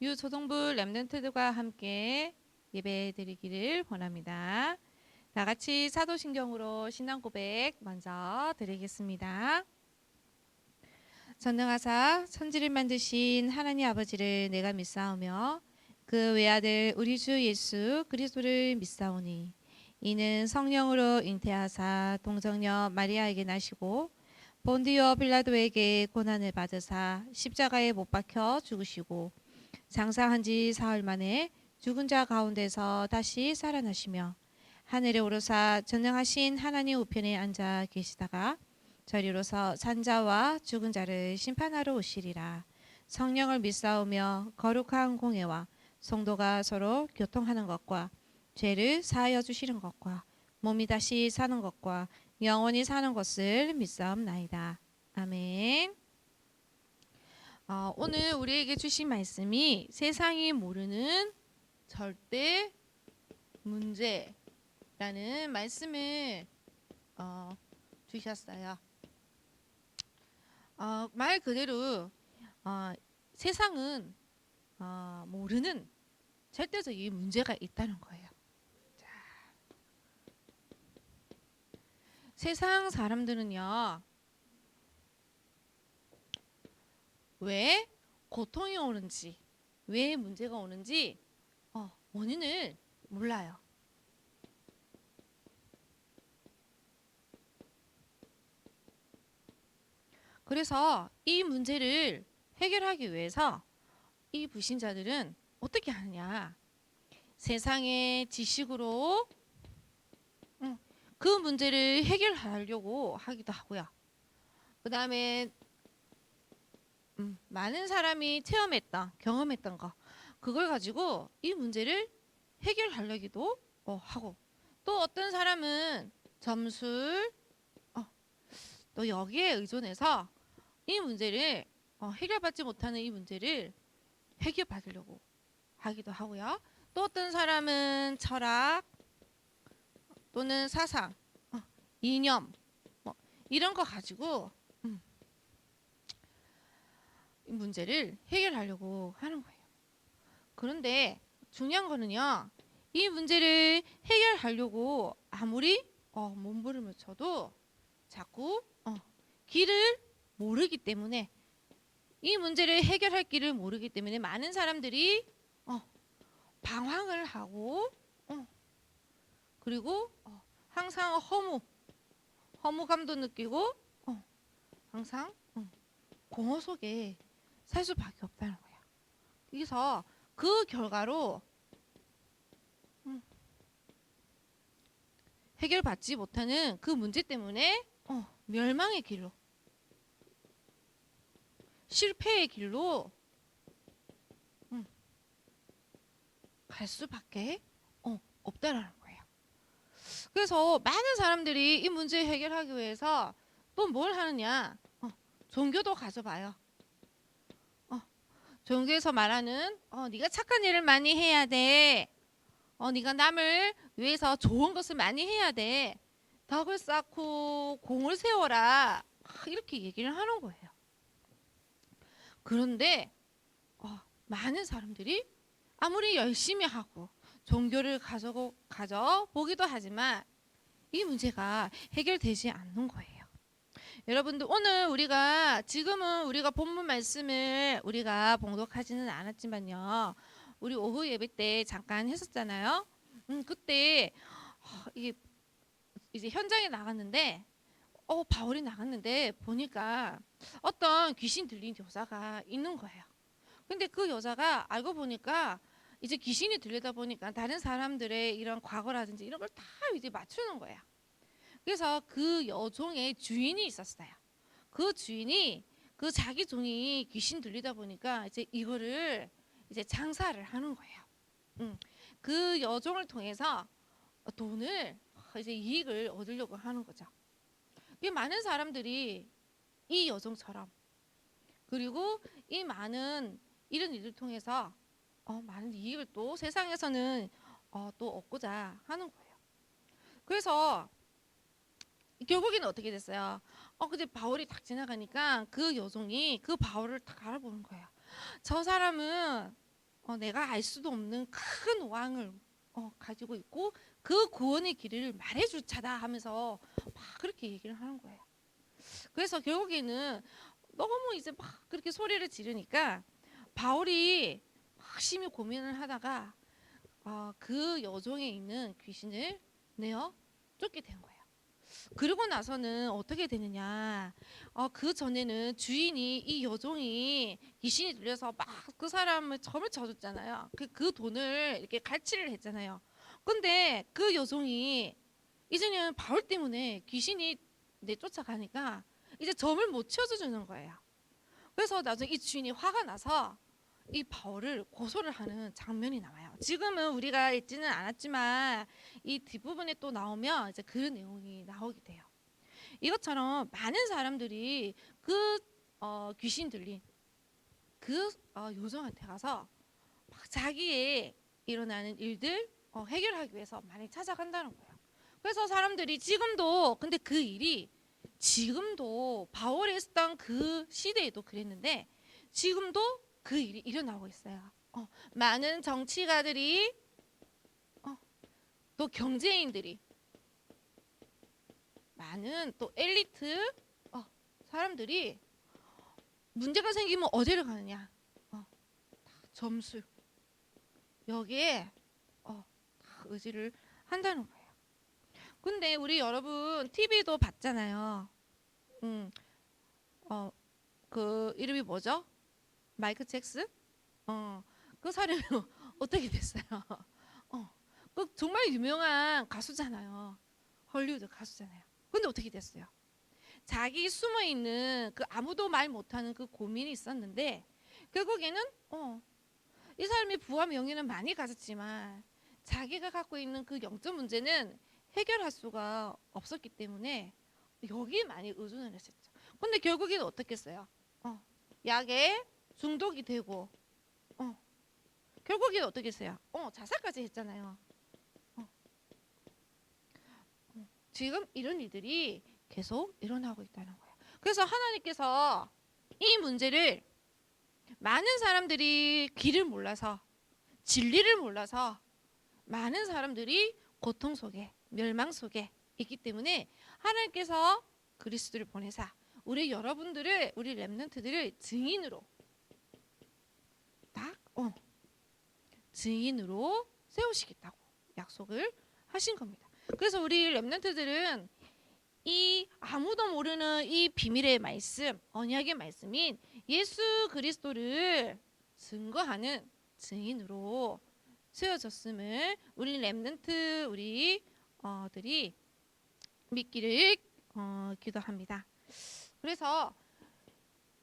유초등부 랩런트들과 함께 예배 드리기를 원합니다. 다 같이 사도신경으로 신앙 고백 먼저 드리겠습니다. 전능하사 천지를 만드신 하나님 아버지를 내가 믿사오며 그 외아들 우리 주 예수 그리스도를 믿사오니 이는 성령으로 잉태하사 동정녀 마리아에게 나시고 본디오 빌라도에게 고난을 받으사 십자가에 못 박혀 죽으시고 장사한 지 사흘 만에 죽은 자 가운데서 다시 살아나시며 하늘에 오르사 전능하신 하나님 우편에 앉아 계시다가 저리로서 산자와 죽은 자를 심판하러 오시리라. 성령을 믿사오며 거룩한 공회와 성도가 서로 교통하는 것과 죄를 사하여 주시는 것과 몸이 다시 사는 것과 영원히 사는 것을 믿사옵나이다. 아멘. 오늘 우리에게 주신 말씀이 세상이 모르는 절대 문제라는 말씀을 주셨어요. 말 그대로 세상은 모르는 절대적인 문제가 있다는 거예요. 자, 세상 사람들은요, 왜 고통이 오는지, 왜 문제가 오는지 원인을 몰라요. 그래서 이 문제를 해결하기 위해서 이 불신자들은 어떻게 하느냐? 세상의 지식으로 그 문제를 해결하려고 하기도 하고요. 그 다음에 많은 사람이 체험했던, 경험했던 거 그걸 가지고 이 문제를 해결하려기도 하고, 또 어떤 사람은 점술 또 여기에 의존해서 이 문제를 해결받지 못하는 이 문제를 해결받으려고 하기도 하고요. 또 어떤 사람은 철학 또는 사상, 이념 이런 거 가지고 이 문제를 해결하려고 하는 거예요. 그런데 중요한 거는요, 이 문제를 해결하려고 아무리 몸부림을 쳐도 자꾸 길을 모르기 때문에, 이 문제를 해결할 길을 모르기 때문에 많은 사람들이 방황을 하고 그리고 항상 허무감도 느끼고 항상 공허 속에 살 수밖에 없다는 거야. 그래서 그 결과로 해결받지 못하는 그 문제 때문에 멸망의 길로, 실패의 길로 갈 수밖에 없다라는 거예요. 그래서 많은 사람들이 이 문제 해결하기 위해서 또 뭘 하느냐? 종교도 가져봐요. 종교에서 말하는 네가 착한 일을 많이 해야 돼. 네가 남을 위해서 좋은 것을 많이 해야 돼. 덕을 쌓고 공을 세워라. 이렇게 얘기를 하는 거예요. 그런데 많은 사람들이 아무리 열심히 하고 종교를 가져 보기도 하지만 이 문제가 해결되지 않는 거예요. 여러분들, 오늘 지금은 우리가 본문 말씀을 우리가 봉독하지는 않았지만요, 우리 오후 예배 때 잠깐 했었잖아요. 그때 이게 이제 현장에 나갔는데 바울이 나갔는데 보니까 어떤 귀신 들린 여자가 있는 거예요. 근데 그 여자가 알고 보니까 이제 귀신이 들리다 보니까 다른 사람들의 이런 과거라든지 이런 걸 다 이제 맞추는 거야. 그래서 그 여종의 주인이 있었어요. 그 주인이 그 자기 종이 귀신 들리다 보니까 이제 이거를 이제 장사를 하는 거예요. 그 여종을 통해서 돈을 이제 이익을 얻으려고 하는 거죠. 많은 사람들이 이 여종처럼, 그리고 이 많은 이런 일을 통해서 많은 이익을 또 세상에서는 또 얻고자 하는 거예요. 그래서 결국에는 어떻게 됐어요? 근데 바울이 딱 지나가니까 그 여종이 그 바울을 딱 알아보는 거예요. 저 사람은 내가 알 수도 없는 큰 왕을 가지고 있고 그 구원의 길을 말해줄 자다 하면서 막 그렇게 얘기를 하는 거예요. 그래서 결국에는 너무 이제 막 그렇게 소리를 지르니까 바울이 막 심히 고민을 하다가 그 여종에 있는 귀신을 내어 쫓게 된 거예요. 그러고 나서는 어떻게 되느냐? 그 전에는 주인이 이 여종이 귀신이 들려서 막 그 사람을 점을 쳐줬잖아요. 그 돈을 이렇게 갈취를 했잖아요. 근데 그 여종이 이제는 바울 때문에 귀신이 내쫓아가니까 이제 점을 못 치워주는 거예요. 그래서 나중에 이 주인이 화가 나서 이 바울을 고소를 하는 장면이 나와요. 지금은 우리가 읽지는 않았지만 이 뒷부분에 또 나오면 이제 그 내용이 나오게 돼요. 이것처럼 많은 사람들이 그 귀신 들린 그 요정한테 가서 막 자기의 일어나는 일들 해결하기 위해서 많이 찾아간다는 거예요. 그래서 사람들이 지금도 근데 그 일이 지금도 바울이 있었던 그 시대에도 그랬는데 지금도 그 일이 일어나고 있어요. 많은 정치가들이 또 경제인들이 많은 또 엘리트 사람들이 문제가 생기면 어디를 가느냐? 점술 여기에 다 의지를 한다는 거예요. 근데 우리 여러분 TV도 봤잖아요. 그 이름이 뭐죠? 마이클 잭슨? 그 사람이 어떻게 됐어요? 그 정말 유명한 가수잖아요. 헐리우드 가수잖아요. 근데 어떻게 됐어요? 자기 숨어 있는 그 아무도 말 못하는 그 고민이 있었는데 결국에는 이 사람이 부와 명예는 많이 가졌지만 자기가 갖고 있는 그 영적 문제는 해결할 수가 없었기 때문에 여기에 많이 의존을 했었죠. 근데 결국에는 어떻게 했어요? 약에 중독이 되고 결국에는 어떻게 했어요? 자살까지 했잖아요. 지금 이런 일들이 계속 일어나고 있다는 거예요. 그래서 하나님께서 이 문제를 많은 사람들이 길을 몰라서 진리를 몰라서 많은 사람들이 고통 속에 멸망 속에 있기 때문에 하나님께서 그리스도를 보내사 우리 여러분들을 우리 렘넌트들을 증인으로 딱 증인으로 세우시겠다고 약속을 하신 겁니다. 그래서 우리 렘넌트들은 이 아무도 모르는 이 비밀의 말씀, 언약의 말씀인 예수 그리스도를 증거하는 증인으로 세워졌음을 우리 렘넌트 우리 들이 믿기를 기도합니다. 그래서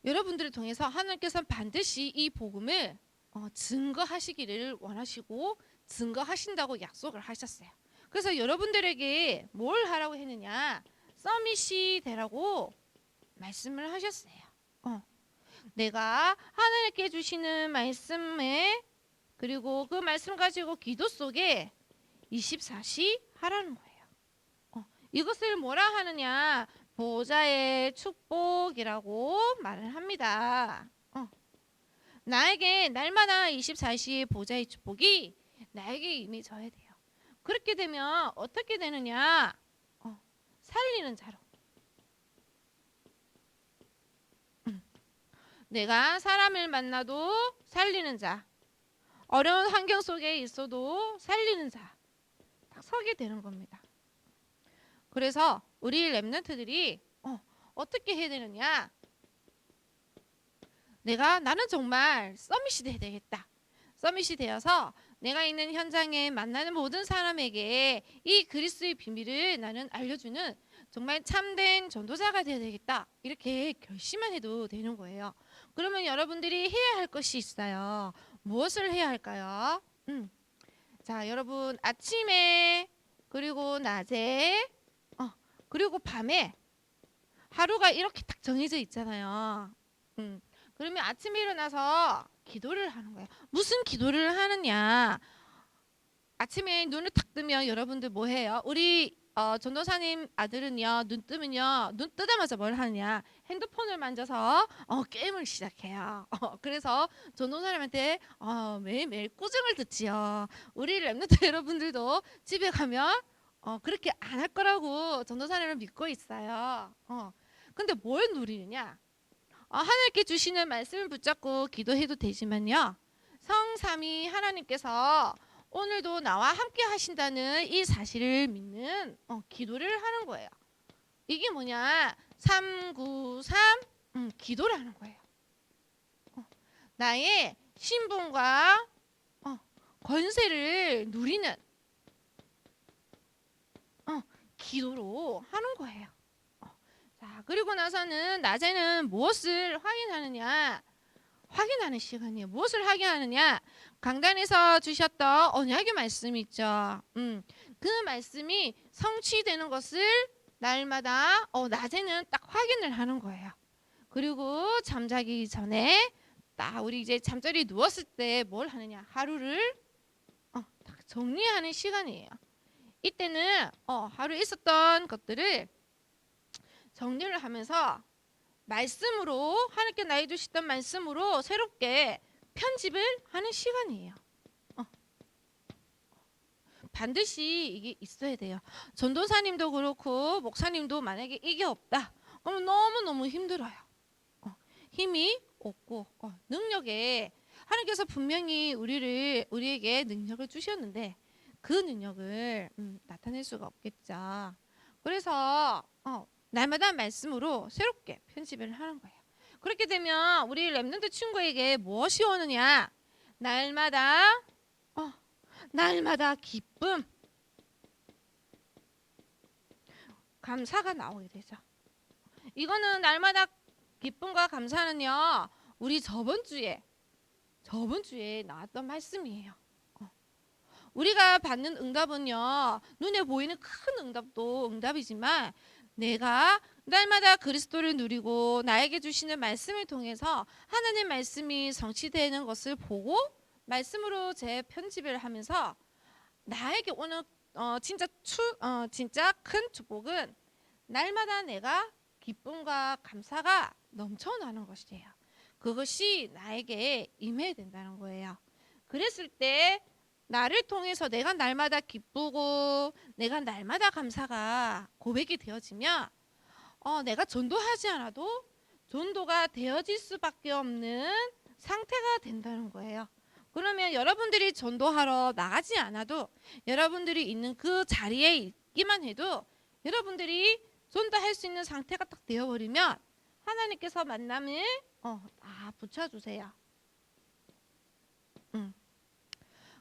여러분들을 통해서 하나님께서는 반드시 이 복음을 증거하시기를 원하시고 증거하신다고 약속을 하셨어요. 그래서 여러분들에게 뭘 하라고 했느냐? 서밋이 되라고 말씀을 하셨어요. 내가 하나님께 주시는 말씀에 그리고 그 말씀 가지고 기도 속에 24시 하라는 거예요. 이것을 뭐라 하느냐? 보좌의 축복이라고 말을 합니다. 나에게 날마다 24시의 보좌의 축복이 나에게 임해져야 돼요. 그렇게 되면 어떻게 되느냐? 살리는 자로. 내가 사람을 만나도 살리는 자. 어려운 환경 속에 있어도 살리는 자. 딱 서게 되는 겁니다. 그래서 우리 렘넌트들이 어떻게 해야 되느냐? 나는 정말 서밋이 돼야 되겠다. 서밋이 되어서 내가 있는 현장에 만나는 모든 사람에게 이 그리스도의 비밀을 나는 알려주는 정말 참된 전도자가 되어야 되겠다. 이렇게 결심만 해도 되는 거예요. 그러면 여러분들이 해야 할 것이 있어요. 무엇을 해야 할까요? 자, 여러분 아침에 그리고 낮에 그리고 밤에 하루가 이렇게 딱 정해져 있잖아요. 그러면 아침에 일어나서 기도를 하는 거예요. 무슨 기도를 하느냐? 아침에 눈을 딱 뜨면 여러분들 뭐 해요? 우리 전도사님 아들은요, 눈 뜨자마자 뭘 하느냐, 핸드폰을 만져서 게임을 시작해요. 그래서 전도사님한테 매일매일 꾸중을 듣지요. 우리 랩런트 여러분들도 집에 가면 그렇게 안 할 거라고 전도사님을 믿고 있어요. 근데 뭘 누리느냐? 하나님께 주시는 말씀을 붙잡고 기도해도 되지만요, 성삼위 하나님께서 오늘도 나와 함께 하신다는 이 사실을 믿는 기도를 하는 거예요. 이게 뭐냐? 393 기도를 하는 거예요. 나의 신분과 권세를 누리는 기도로 하는 거예요. 자, 그리고 나서는 낮에는 무엇을 확인하느냐? 확인하는 시간이에요. 무엇을 확인하느냐? 강단에서 주셨던 언약의 말씀이 있죠. 그 말씀이 성취되는 것을 날마다 낮에는 딱 확인을 하는 거예요. 그리고 잠자기 전에 딱 우리 이제 잠자리 누웠을 때 뭘 하느냐? 하루를 딱 정리하는 시간이에요. 이때는 하루 있었던 것들을 정리를 하면서 말씀으로, 하나님께 나에 주시던 말씀으로 새롭게 편집을 하는 시간이에요. 반드시 이게 있어야 돼요. 전도사님도 그렇고 목사님도 만약에 이게 없다, 그러면 너무너무 힘들어요. 힘이 없고 능력에, 하나님께서 분명히 우리에게 능력을 주셨는데 그 능력을 나타낼 수가 없겠죠. 그래서 날마다 말씀으로 새롭게 편집을 하는 거예요. 그렇게 되면 우리 랩런트 친구에게 무엇이 오느냐? 날마다 기쁨, 감사가 나오게 되죠. 이거는 날마다 기쁨과 감사는요, 우리 저번 주에 나왔던 말씀이에요. 우리가 받는 응답은요, 눈에 보이는 큰 응답도 응답이지만 내가 날마다 그리스도를 누리고 나에게 주시는 말씀을 통해서 하나님 말씀이 성취되는 것을 보고 말씀으로 재편집을 하면서 나에게 오는 진짜 큰 축복은 날마다 내가 기쁨과 감사가 넘쳐나는 것이에요. 그것이 나에게 임해야 된다는 거예요. 그랬을 때 나를 통해서 내가 날마다 기쁘고 내가 날마다 감사가 고백이 되어지면 내가 전도하지 않아도 전도가 되어질 수밖에 없는 상태가 된다는 거예요. 그러면 여러분들이 전도하러 나가지 않아도 여러분들이 있는 그 자리에 있기만 해도 여러분들이 전도할 수 있는 상태가 딱 되어버리면 하나님께서 만남을 다 붙여주세요.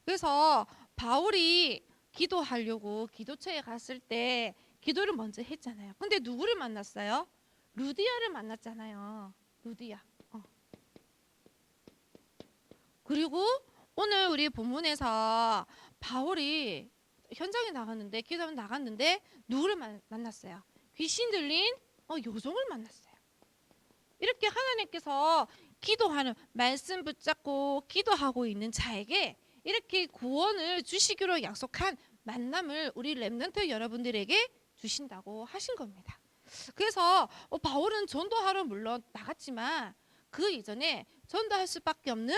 그래서 바울이 기도하려고 기도처에 갔을 때 기도를 먼저 했잖아요. 근데 누구를 만났어요? 루디아를 만났잖아요. 루디아. 그리고 오늘 우리 본문에서 바울이 현장에 나갔는데, 기도하러 나갔는데 누구를 만났어요? 귀신 들린 요정을 만났어요. 이렇게 하나님께서 기도하는, 말씀 붙잡고 기도하고 있는 자에게 이렇게 구원을 주시기로 약속한 만남을 우리 랩런트 여러분들에게 주신다고 하신 겁니다. 그래서 바울은 전도하러 물론 나갔지만 그 이전에 전도할 수밖에 없는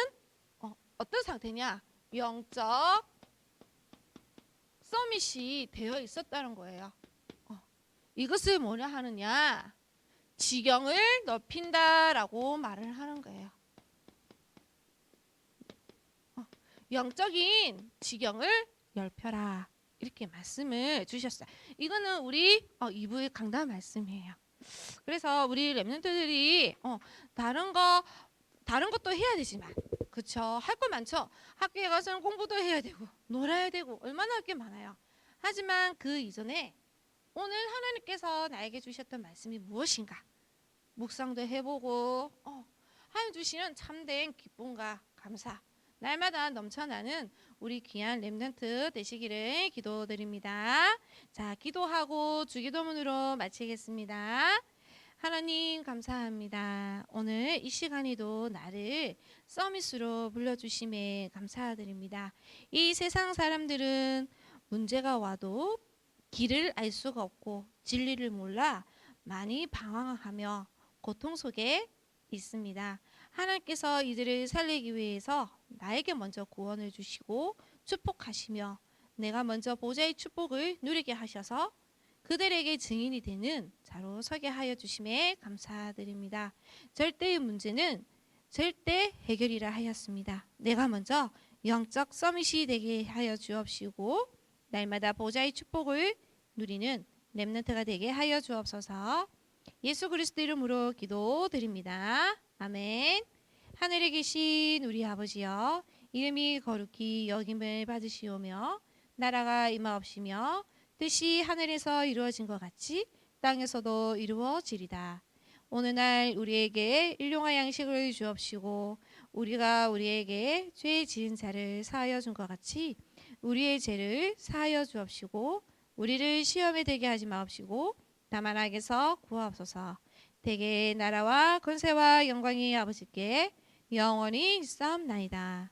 어떤 상태냐? 영적 서밋이 되어 있었다는 거예요. 이것을 뭐냐 하느냐? 지경을 넓힌다라고 말을 하는 거예요. 영적인 지경을 넓혀라, 이렇게 말씀을 주셨어요. 이거는 우리 2부의 강단 말씀이에요. 그래서 우리 랩런트들이 다른 것도 해야 되지만, 그렇죠, 할 거 많죠. 학교에 가서는 공부도 해야 되고 놀아야 되고 얼마나 할 게 많아요. 하지만 그 이전에 오늘 하나님께서 나에게 주셨던 말씀이 무엇인가 묵상도 해보고 하나님 주시는 참된 기쁨과 감사 날마다 넘쳐나는 우리 귀한 랩런트 되시기를 기도드립니다. 자, 기도하고 주기도문으로 마치겠습니다. 하나님 감사합니다. 오늘 이 시간에도 나를 서밋으로 불러주심에 감사드립니다. 이 세상 사람들은 문제가 와도 길을 알 수가 없고 진리를 몰라 많이 방황하며 고통 속에 있습니다. 하나님께서 이들을 살리기 위해서 나에게 먼저 구원을 주시고 축복하시며 내가 먼저 보좌의 축복을 누리게 하셔서 그들에게 증인이 되는 자로 서게 하여 주심에 감사드립니다. 절대의 문제는 절대 해결이라 하였습니다. 내가 먼저 영적 서밋이 되게 하여 주옵시고 날마다 보좌의 축복을 누리는 렘넌트가 되게 하여 주옵소서. 예수 그리스도 이름으로 기도드립니다. 아멘. 하늘에 계신 우리 아버지여, 이름이 거룩히 여김을 받으시오며 나라가 임하옵시며 뜻이 하늘에서 이루어진 것 같이 땅에서도 이루어지리다. 오늘날 우리에게 일용할 양식을 주옵시고 우리가 우리에게 죄 지은 자를 사하여 준 것 같이 우리의 죄를 사하여 주옵시고 우리를 시험에 들게 하지 마옵시고 다만 악에서 구하옵소서. 대개 나라와 권세와 영광이 아버지께 영원히 있사옵나이다.